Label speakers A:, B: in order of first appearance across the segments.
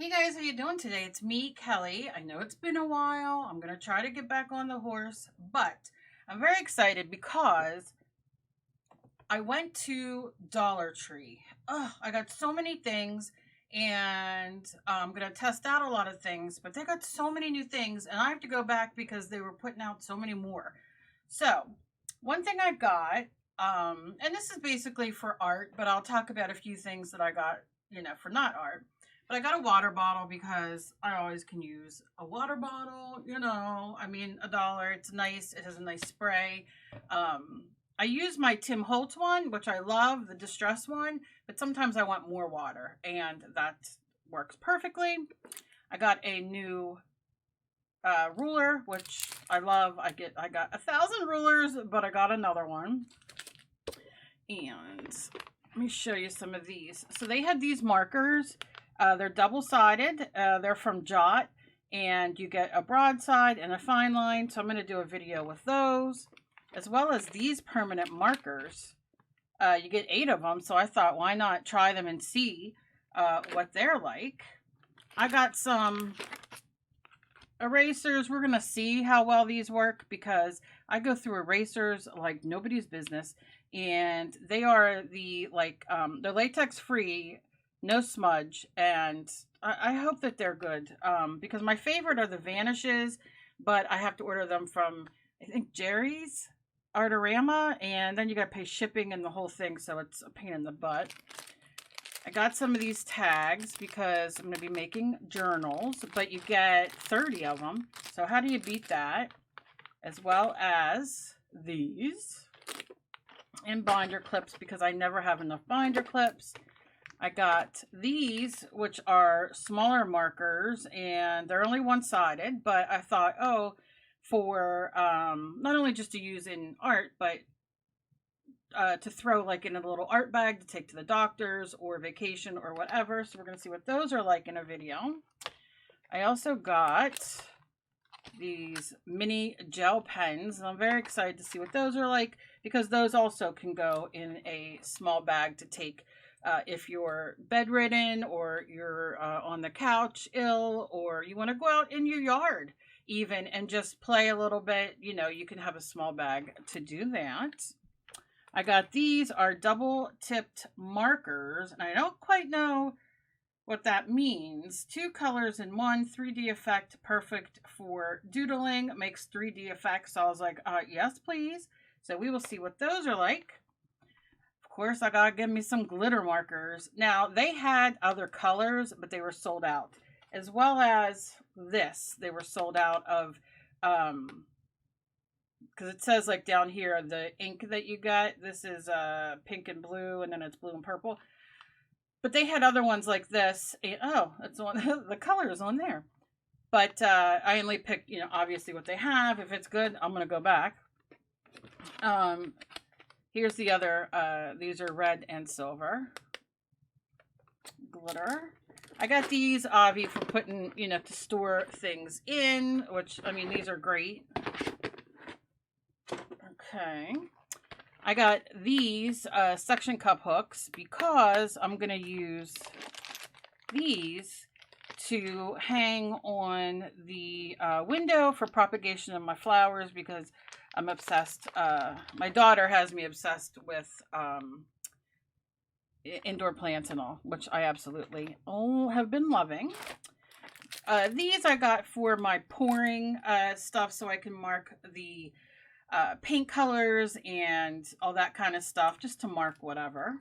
A: Hey guys, how you doing today? It's me, Kelly. I know it's been a while. I'm going to try to get back on the horse, but I'm very excited because I went to Dollar Tree. I got so many things and I'm going to test out a lot of things, but they got so many new things and I have to go back because they were putting out so many more. So, one thing I got, and this is basically for art, but I'll talk about a few things that I got, for not art. But I got a water bottle because I always can use a water bottle, I mean, $1, it's nice. It has a nice spray. I use my Tim Holtz one, which I love, the distress one, but sometimes I want more water and that works perfectly. I got a new ruler, which I love. I got 1,000 rulers, but I got another one. And let me show you some of these. So they had these markers. They're double-sided. They're from Jot, and you get a broadside and a fine line. So I'm going to do a video with those, as well as these permanent markers. You get 8 of them, so I thought, why not try them and see what they're like. I got some erasers. We're going to see how well these work because I go through erasers like nobody's business, and they are they're latex-free, no smudge, and I hope that they're good because my favorite are the Vanishes, but I have to order them from, I think, Jerry's Artorama, and then you got to pay shipping and the whole thing, so it's a pain in the butt. I got some of these tags because I'm going to be making journals, but you get 30 of them, so how do you beat that? As well as these and binder clips because I never have enough binder clips. I got these, which are smaller markers, and they're only one-sided, but I thought, for not only just to use in art, but to throw like in a little art bag to take to the doctor's or vacation or whatever. So we're going to see what those are like in a video. I also got these mini gel pens, and I'm very excited to see what those are like because those also can go in a small bag to take if you're bedridden or you're on the couch ill, or you want to go out in your yard even and just play a little bit, you can have a small bag to do that. I got these are double tipped markers, and I don't quite know what that means. 2 colors in one, 3D effect, perfect for doodling, makes 3D effects. So I was like, yes, please. So we will see what those are like. Of course, I gotta give me some glitter markers. Now, they had other colors, but they were sold out. As well as this, they were sold out of, because it says like down here, the ink that you got, this is pink and blue, and then it's blue and purple. But they had other ones like this. And, it's on the color is on there. But I only picked, obviously what they have. If it's good, I'm gonna go back. Here's the other, these are red and silver glitter. I got these, Avi, for putting, to store things in, which, I mean, these are great. Okay. I got these suction cup hooks because I'm going to use these to hang on the window for propagation of my flowers because I'm obsessed. My daughter has me obsessed with indoor plants and all, which I absolutely have been loving. These I got for my pouring stuff so I can mark the paint colors and all that kind of stuff, just to mark whatever.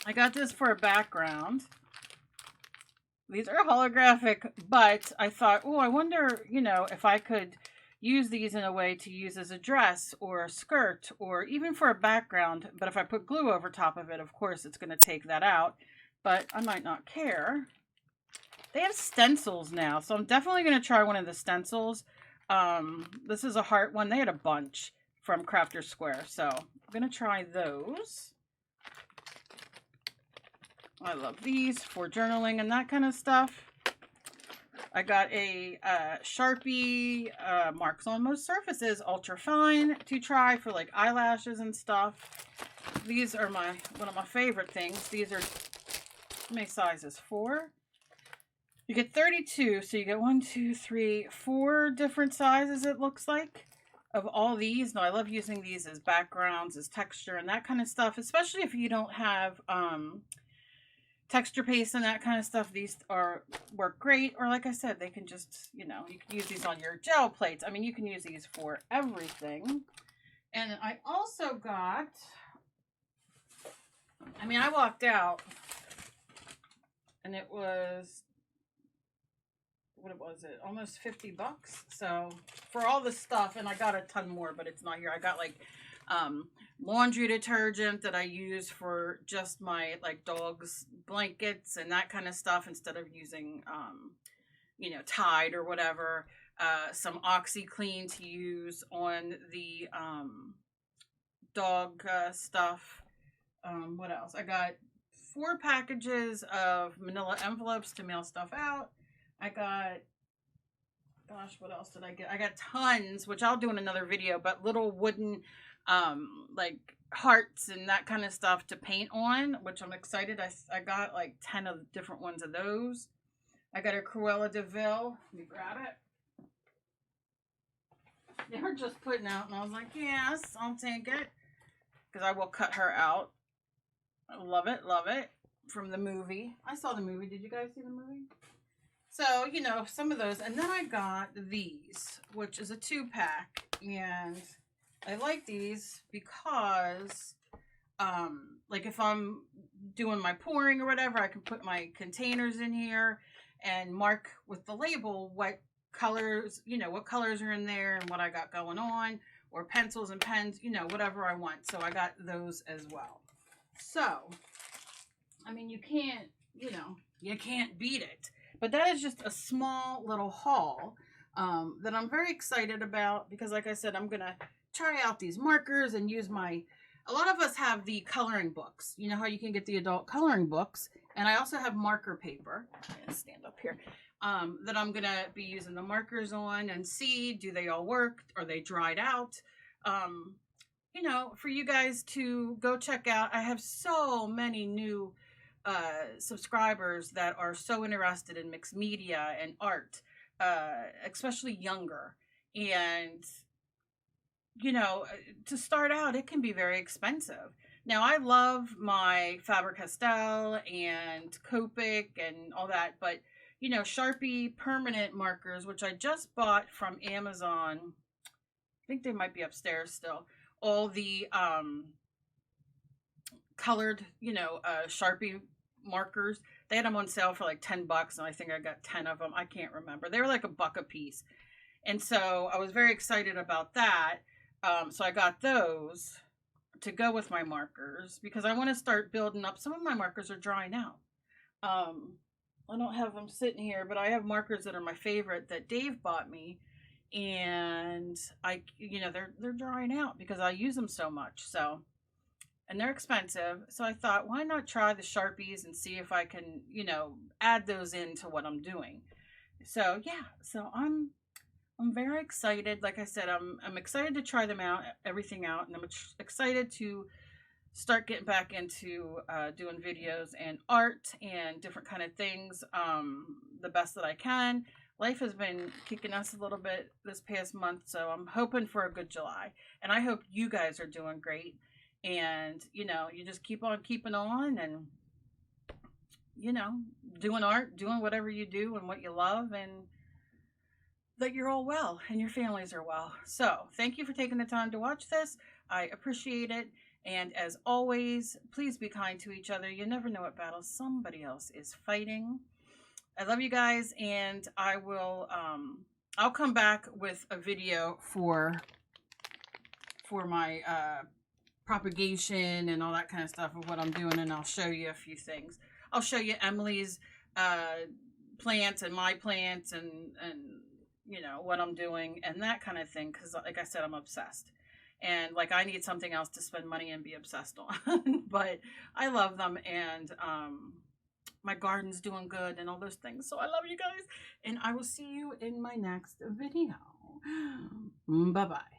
A: I got this for a background. These are holographic, but I thought, I wonder, if I could use these in a way to use as a dress or a skirt or even for a background. But if I put glue over top of it, of course, it's going to take that out. But I might not care. They have stencils now, so I'm definitely going to try one of the stencils. This is a heart one. They had a bunch from Crafter Square, so I'm going to try those. I love these for journaling and that kind of stuff. I got a Sharpie Marks on Most Surfaces Ultra Fine to try for like eyelashes and stuff. These are one of my favorite things. These are, how many sizes? 4? You get 32, so you get 1, 2, 3, 4 different sizes, it looks like, of all these. Now, I love using these as backgrounds, as texture, and that kind of stuff, especially if you don't have texture paste and that kind of stuff. These work great, or like I said, they can just, you know, you can use these on your gel plates. I mean, you can use these for everything. And I also got, I mean, I walked out, and it was, what was it, almost 50 bucks. So for all this stuff, and I got a ton more, but it's not here. I got like laundry detergent that I use for just my like dog's blankets and that kind of stuff, instead of using you know, Tide or whatever. Some OxyClean to use on the dog stuff. What else? I got 4 packages of manila envelopes to mail stuff out. I got, gosh, what else did I get? I got tons, which I'll do in another video, but little wooden, like hearts and that kind of stuff to paint on, which I'm excited. I got like 10 of different ones of those. I got a Cruella de Vil. Let me grab it. They were just putting out, and I was like, yes, I'll take it, because I will cut her out. I love it, from the movie. I saw the movie. Did you guys see the movie? So, you know, some of those. And then I got these, which is a 2-pack. And I like these because, like, if I'm doing my pouring or whatever, I can put my containers in here and mark with the label what colors, you know, what colors are in there and what I got going on, or pencils and pens, you know, whatever I want. So I got those as well. So, I mean, you can't, you know, you can't beat it. But that is just a small little haul that I'm very excited about, because like I said, I'm going to try out these markers and use my, a lot of us have the coloring books. You know how you can get the adult coloring books. And I also have marker paper. I'm going to stand up here. That I'm going to be using the markers on and see, do they all work? Are they dried out? You know, for you guys to go check out. I have so many new subscribers that are so interested in mixed media and art, especially younger. And, you know, to start out, it can be very expensive. Now, I love my Faber-Castell and Copic and all that, but, you know, Sharpie permanent markers, which I just bought from Amazon. I think they might be upstairs still. All the colored, you know, Sharpie markers. They had them on sale for like 10 bucks, and I think I got 10 of them. I can't remember. They were like $1 a piece. And so I was very excited about that. So I got those to go with my markers, because I want to start building up. Some of my markers are drying out. I don't have them sitting here, but I have markers that are my favorite that Dave bought me, and you know, they're drying out because I use them so much. So, and they're expensive. So I thought, why not try the Sharpies and see if I can, you know, add those into what I'm doing. So yeah, so I'm very excited. Like I said, I'm excited to try them out, everything out, and I'm excited to start getting back into doing videos and art and different kind of things the best that I can. Life has been kicking us a little bit this past month, so I'm hoping for a good July. And I hope you guys are doing great. And, you know, you just keep on keeping on and, you know, doing art, doing whatever you do and what you love, and that you're all well and your families are well. So thank you for taking the time to watch this. I appreciate it. And as always, please be kind to each other. You never know what battle somebody else is fighting. I love you guys, and I will, I'll come back with a video for my, propagation and all that kind of stuff of what I'm doing, and I'll show you a few things. I'll show you Emily's, plants and my plants and, you know, what I'm doing and that kind of thing. Cause like I said, I'm obsessed. And like, I need something else to spend money and be obsessed on, but I love them. And, my garden's doing good and all those things. So I love you guys, and I will see you in my next video. Bye-bye.